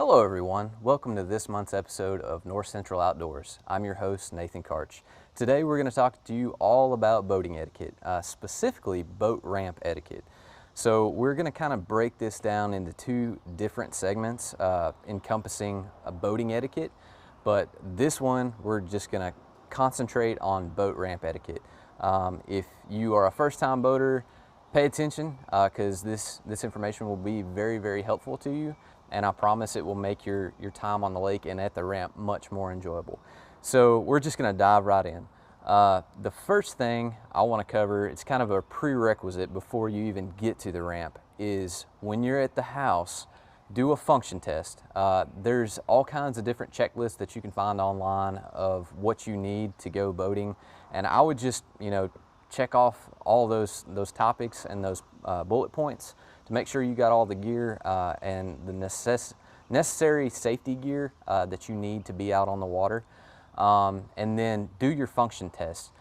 Hello everyone, welcome to this month's episode of North Central Outdoors. I'm your host, Nathan Karch. Today we're going to talk to you all about boating etiquette, specifically boat ramp etiquette. So we're going to kind of break this down into two different segments encompassing boating etiquette, but this one we're just going to concentrate on boat ramp etiquette. If you are a first-time boater, pay attention because this information will be very, very helpful to you. And I promise it will make your time on the lake and at the ramp much more enjoyable. So we're just gonna dive right in. The first thing I wanna cover, it's kind of a prerequisite before you even get to the ramp, is when you're at the house, do a function test. There's all kinds of different checklists that you can find online of what you need to go boating. And I would just, check off all those topics and those bullet points to make sure you got all the gear and the necessary safety gear that you need to be out on the water. And then do your function test.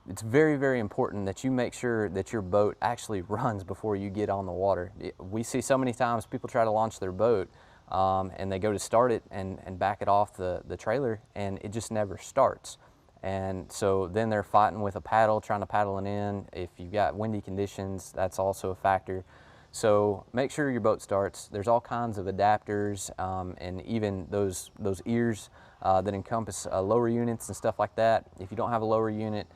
It's very, very important that you make sure that your boat actually runs before you get on the water. We see so many times people try to launch their boat and they go to start it and back it off the trailer and it just never starts. And so then they're fighting with a paddle, trying to paddle it in. If you've got windy conditions, that's also a factor. So make sure your boat starts. There's all kinds of adapters and even those ears that encompass lower units and stuff like that. If you don't have a lower unit,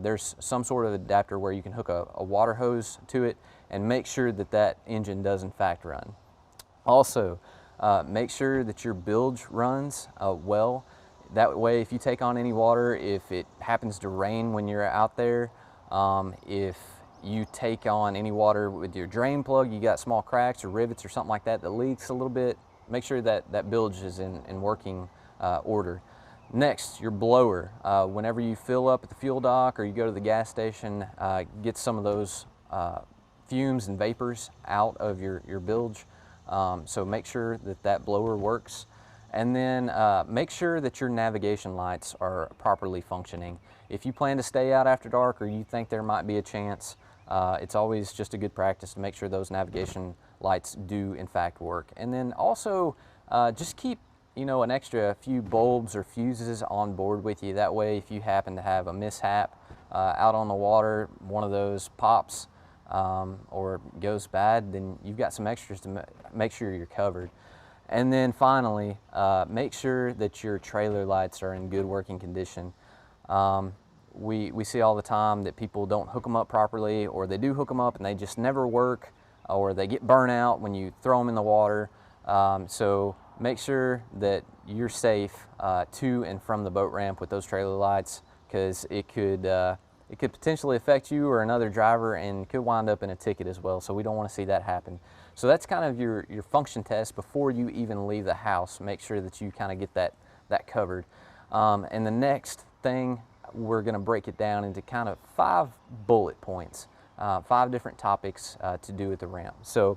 there's some sort of adapter where you can hook a water hose to it and make sure that that engine does in fact run. Also, make sure that your bilge runs well. That way, if you take on any water, if it happens to rain when you're out there, if you take on any water with your drain plug, you got small cracks or rivets or something like that that leaks a little bit, make sure that that bilge is in working order. Next, your blower. Whenever you fill up at the fuel dock or you go to the gas station, get some of those fumes and vapors out of your bilge. So make sure that that blower works. And then make sure that your navigation lights are properly functioning. If you plan to stay out after dark or you think there might be a chance, it's always just a good practice to make sure those navigation lights do in fact work. And then also just keep an extra few bulbs or fuses on board with you. That way if you happen to have a mishap out on the water, one of those pops or goes bad, then you've got some extras to make sure you're covered. And then finally, make sure that your trailer lights are in good working condition. We see all the time that people don't hook them up properly, or they do hook them up and they just never work, or they get burnt out when you throw them in the water. So make sure that you're safe to and from the boat ramp with those trailer lights, because it could potentially affect you or another driver and could wind up in a ticket as well. So we don't want to see that happen. So that's kind of your function test before you even leave the house. Make sure that you kind of get that covered. And the next thing, we're going to break it down into kind of 5 bullet points, 5 different topics to do at the ramp. So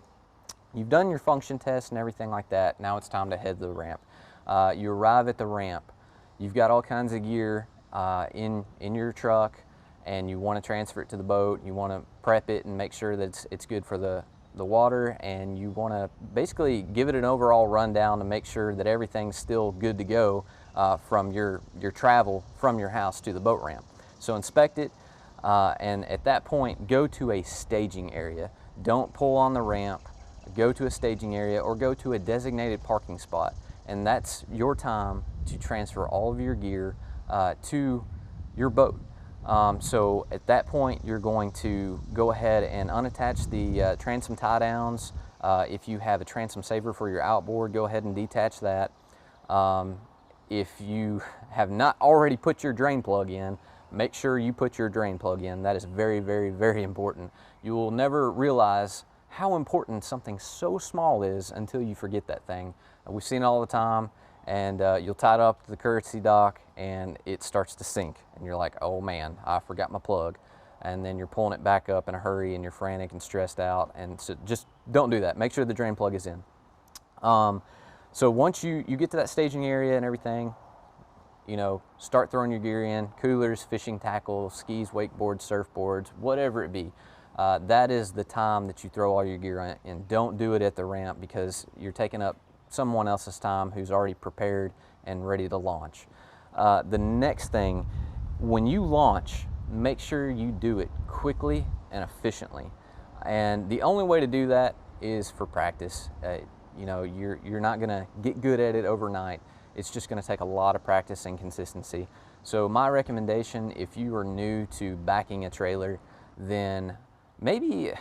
you've done your function test and everything like that. Now it's time to head to the ramp. You arrive at the ramp. You've got all kinds of gear in your truck, and you want to transfer it to the boat. You want to prep it and make sure that it's good for the water, and you want to basically give it an overall rundown to make sure that everything's still good to go from your travel from your house to the boat ramp. So inspect it, and at that point go to a staging area. Don't pull on the ramp. Go to a staging area or go to a designated parking spot, and that's your time to transfer all of your gear to your boat. So at that point, you're going to go ahead and unattach the transom tie downs. If you have a transom saver for your outboard, go ahead and detach that. If you have not already put your drain plug in, make sure you put your drain plug in. That is very, very, very important. You will never realize how important something so small is until you forget that thing. We've seen it all the time. And you'll tie it up to the courtesy dock and it starts to sink and you're like, oh man, I forgot my plug. And then you're pulling it back up in a hurry and you're frantic and stressed out, and so just don't do that. Make sure the drain plug is in. So once you get to that staging area and everything, start throwing your gear in: coolers, fishing tackle, skis, wakeboards, surfboards, whatever it be. That is the time that you throw all your gear in. Don't do it at the ramp because you're taking up someone else's time who's already prepared and ready to launch. The next thing, when you launch, make sure you do it quickly and efficiently. And the only way to do that is for practice. You know, you're not gonna get good at it overnight. It's just gonna take a lot of practice and consistency. So my recommendation, if you are new to backing a trailer, then maybe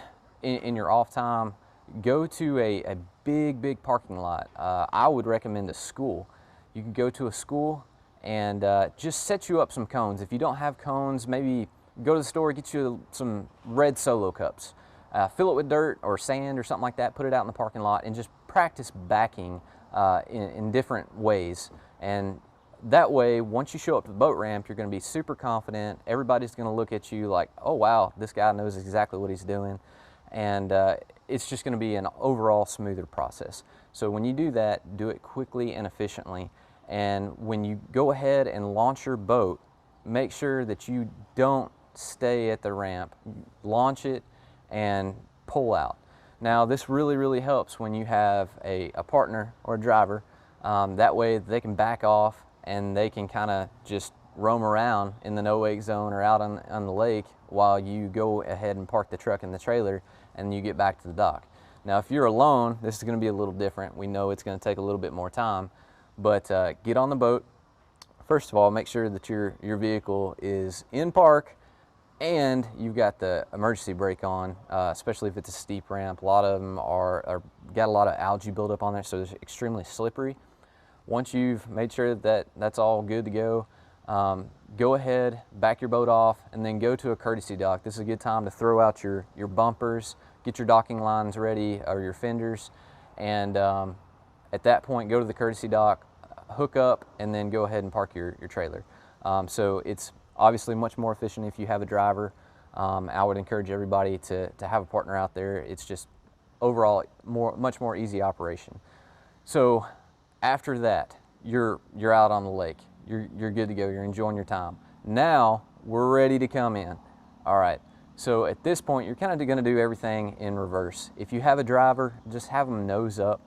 in your off time, go to a big parking lot. I would recommend a school. You can go to a school and just set you up some cones. If you don't have cones, maybe go to the store, get you some red Solo cups. Fill it with dirt or sand or something like that, put it out in the parking lot, and just practice backing in different ways. And that way, once you show up to the boat ramp, you're going to be super confident. Everybody's going to look at you like, oh wow, this guy knows exactly what he's doing. And it's just going to be an overall smoother process. So when you do that, do it quickly and efficiently. And when you go ahead and launch your boat, make sure that you don't stay at the ramp. Launch it and pull out. Now this really helps when you have a partner or a driver. That way they can back off and they can kind of just roam around in the no-wake zone or out on the lake while you go ahead and park the truck and the trailer and you get back to the dock. Now if you're alone, this is going to be a little different. We know it's going to take a little bit more time, but get on the boat. First of all, make sure that your vehicle is in park and you've got the emergency brake on, especially if it's a steep ramp. A lot of them are got a lot of algae buildup on there, so it's extremely slippery. Once you've made sure that that's all good to go, go ahead, back your boat off, and then go to a courtesy dock. This is a good time to throw out your bumpers, get your docking lines ready, or your fenders, and at that point, go to the courtesy dock, hook up, and then go ahead and park your trailer. So it's obviously much more efficient if you have a driver. I would encourage everybody to have a partner out there. It's just overall much more easy operation. So after that, you're out on the lake. You're good to go. You're enjoying your time. Now we're ready to come in. All right. So at this point, you're kind of going to do everything in reverse. If you have a driver, just have them nose up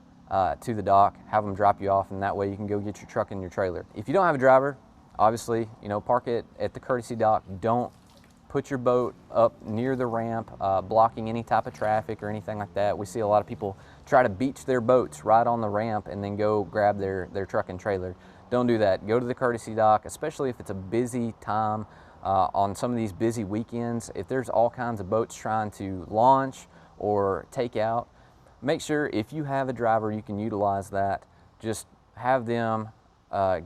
to the dock, have them drop you off, and that way you can go get your truck and your trailer. If you don't have a driver, obviously, you know, park it at the courtesy dock. Don't put your boat up near the ramp, blocking any type of traffic or anything like that. We see a lot of people try to beach their boats right on the ramp and then go grab their truck and trailer. Don't do that. Go to the courtesy dock, especially if it's a busy time on some of these busy weekends. If there's all kinds of boats trying to launch or take out, make sure if you have a driver, you can utilize that. Just have them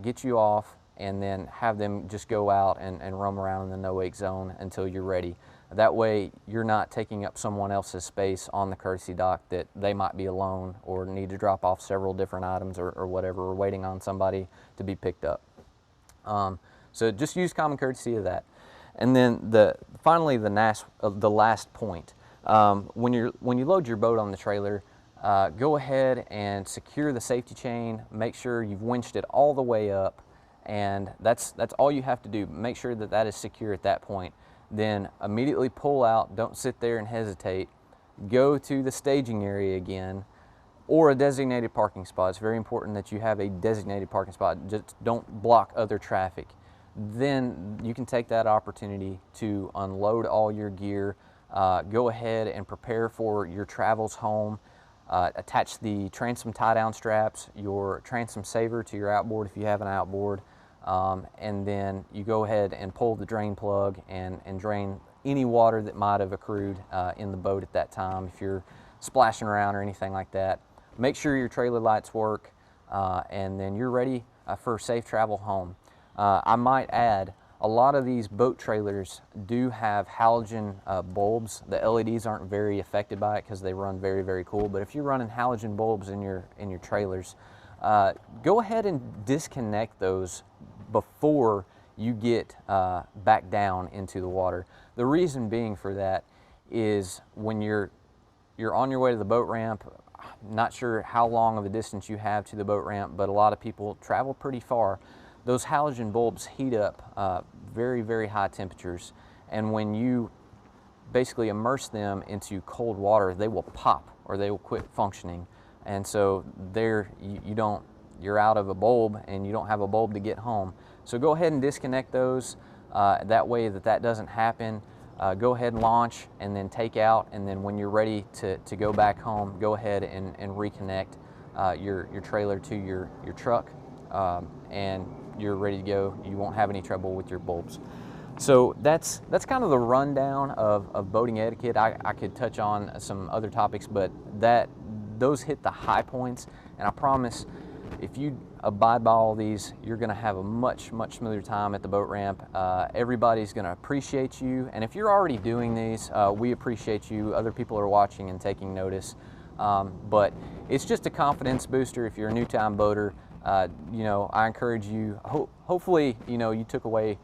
get you off, and then have them just go out and roam around in the no-wake zone until you're ready. That way you're not taking up someone else's space on the courtesy dock that they might be alone or need to drop off several different items or whatever, or waiting on somebody to be picked up. So just use common courtesy of that. And then finally the last point, when you load your boat on the trailer, go ahead and secure the safety chain. Make sure you've winched it all the way up. And that's all you have to do. Make sure that that is secure at that point. Then immediately pull out. Don't sit there and hesitate. Go to the staging area again, or a designated parking spot. It's very important that you have a designated parking spot. Just don't block other traffic. Then you can take that opportunity to unload all your gear. Go ahead and prepare for your travels home. Attach the transom tie-down straps, your transom saver to your outboard if you have an outboard. And then you go ahead and pull the drain plug and drain any water that might have accrued in the boat at that time. If you're splashing around or anything like that, make sure your trailer lights work, and then you're ready for safe travel home. I might add, a lot of these boat trailers do have halogen bulbs. The LEDs aren't very affected by it because they run very cool. But if you're running halogen bulbs in your trailers, go ahead and disconnect those before you get back down into the water. The reason being for that is when you're on your way to the boat ramp, not sure how long of a distance you have to the boat ramp, but a lot of people travel pretty far. Those halogen bulbs heat up very high temperatures, and when you basically immerse them into cold water, they will pop or they will quit functioning. and so there you're out of a bulb and you don't have a bulb to get home. So go ahead and disconnect those. That way that doesn't happen. Go ahead and launch and then take out, and then when you're ready to go back home, go ahead and reconnect your trailer to your truck, and you're ready to go. You won't have any trouble with your bulbs. So that's kind of the rundown of boating etiquette. I could touch on some other topics, but those hit the high points, and I promise if you abide by all these, you're going to have a much smoother time at the boat ramp. Everybody's going to appreciate you, and if you're already doing these, we appreciate you. Other people are watching and taking notice, but it's just a confidence booster if you're a new-time boater. You know, I encourage you, hopefully, you know, you took away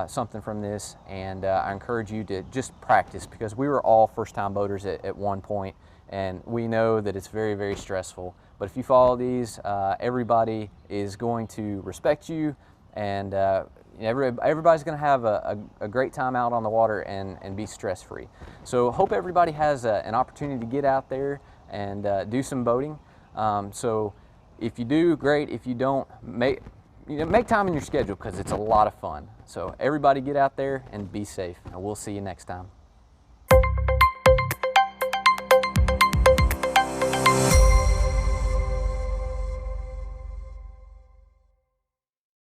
something from this, and I encourage you to just practice, because we were all first-time boaters at one point, and we know that it's very stressful. But if you follow these, everybody is going to respect you, and everybody's going to have a great time out on the water and be stress-free. So hope everybody has an opportunity to get out there and do some boating. So if you do, great. If you don't, make time in your schedule, because it's a lot of fun. So everybody get out there and be safe, and we'll see you next time.